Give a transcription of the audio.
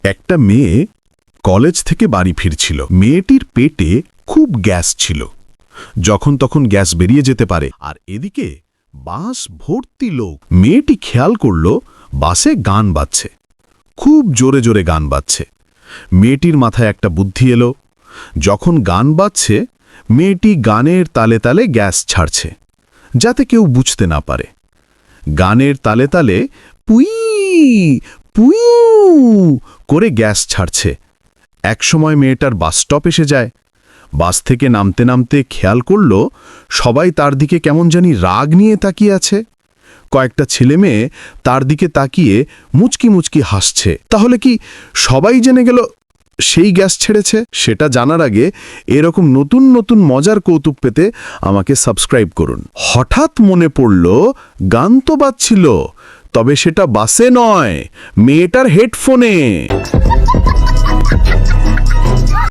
একটা মেয়ে কলেজ থেকে বাড়ি ফিরছিল। মেয়েটির পেটে খুব গ্যাস ছিল, যখন তখন গ্যাস বেরিয়ে যেতে পারে। আর এদিকে বাস ভর্তি লোক। মেয়েটি খেয়াল করল বাসে গান বাজছে, খুব জোরে জোরে গান বাজছে। মেয়েটির মাথায় একটা বুদ্ধি এলো। যখন গান বাজছে, মেয়েটি গানের তালে তালে গ্যাস ছাড়ছে, যাতে কেউ বুঝতে না পারে। গানের তালে তালে পুই পুই করে গ্যাস ছাড়ছে। একসময় মেয়েটার বাস স্টপ এসে যায়। বাস থেকে নামতে নামতে খেয়াল করল সবাই তার দিকে কেমন জানি রাগ নিয়ে তাকিয়ে আছে। কয়েকটা ছেলেমেয়ে তার দিকে তাকিয়ে মুচকি মুচকি হাসছে। তাহলে কি সবাই জেনে গেল সেই গ্যাস ছেড়েছে? সেটা জানার আগে এরকম নতুন নতুন মজার কৌতুক পেতে আমাকে সাবস্ক্রাইব করুন। হঠাৎ মনে পড়ল গান তো বাজছিল, তবে সেটা বাসে নয়, মেয়েটার হেডফোনে।